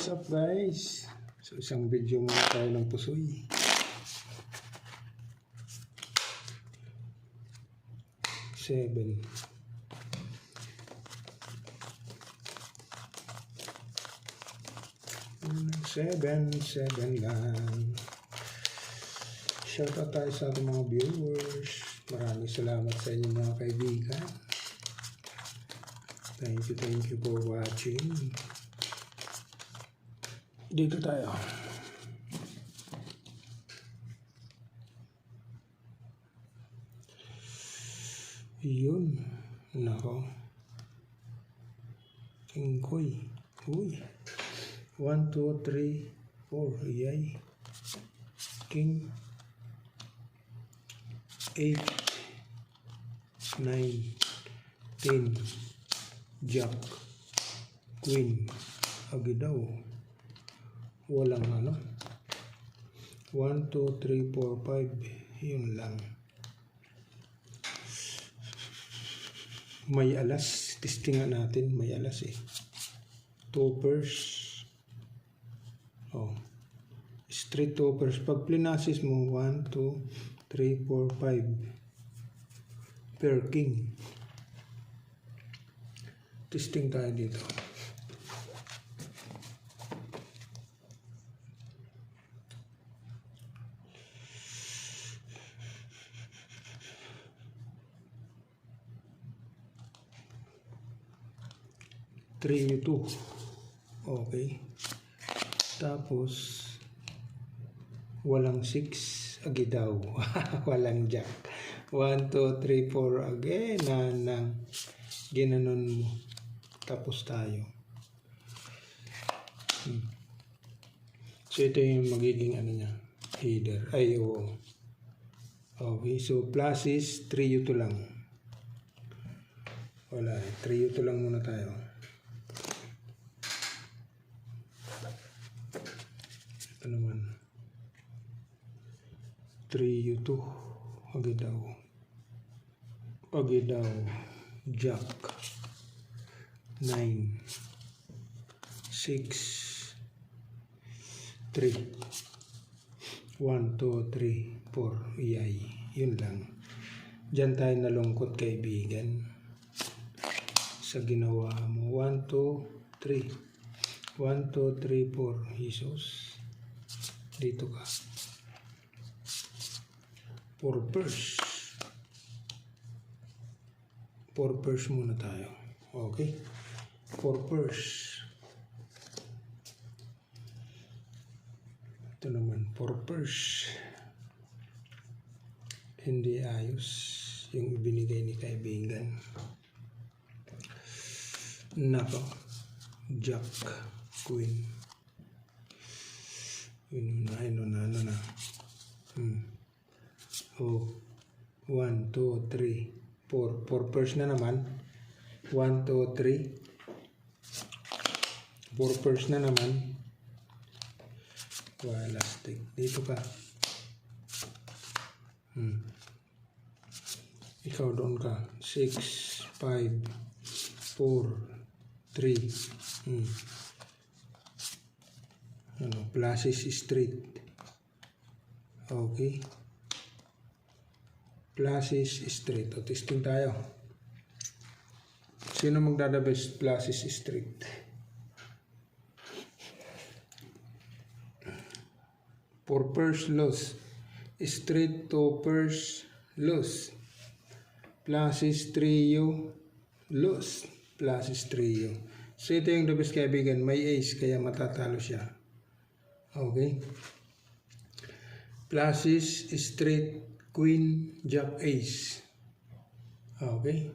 What's up guys? So isang video muna tayo ng pusoy. Seven. Seven lang. Shoutout tayo sa ating mga viewers. Maraming salamat sa inyo mga kaibigan. Thank you for watching. Dito tayo. Yun. Nako. Tingkoy. Uy. 1, 2, 3, 4. Yay. King. 8, 9, 10. Jack. Queen. Agidaw. Walang ano. 1, 2, 3, 4, 5. Yun lang. May alas. Testingan natin. May alas eh. Toppers. Oh. Straight toppers. Pag plinasis mo, 1, 2, 3, 4, 5. Per king. Testing tayo dito. Three, 2. Okay. Tapos, walang 6. Agidaw. Walang jack. 1, 2, 3, 4. Again. Nanang. Ginanon mo. Tapos tayo. So, ito yung magiging ano niya. Header. Ay, oo. Okay. So, plus is 3 U2 lang. Wala. 3 U2 lang muna tayo. Ito naman 3 U2 Agidaw Jack 9 6 3 1, 2, 3, 4. Yay. Yun lang. Diyan tayo nalungkot kaibigan sa ginawa mo. 1, 2, 3 1, 2, 3, 4. Jesus. Dito ka. 4 purse. 4 purse muna tayo. Okay. 4 purse. Ito naman. 4 purse. Hindi ayos yung binigay ni kaibigan. Nako. Jack. Queen. Ano na. Oh. 1, 2, 3, 4. 4 pairs na naman. 1, 2, 3. 4 pairs na naman. Elastic. Dito ka. Ikaw doon ka. 6, 5, 4, 3. Plus is straight. Okay. Plus is straight. O, testing tayo. Sino magdadabes plus is straight? 4 pairs loss. Straight 2 pairs loss. Plus is 3U loss. Plus is 3U. So ito yung the best kaibigan. May ace kaya matatalo siya. Okay. Plus is straight queen jack ace. Okay.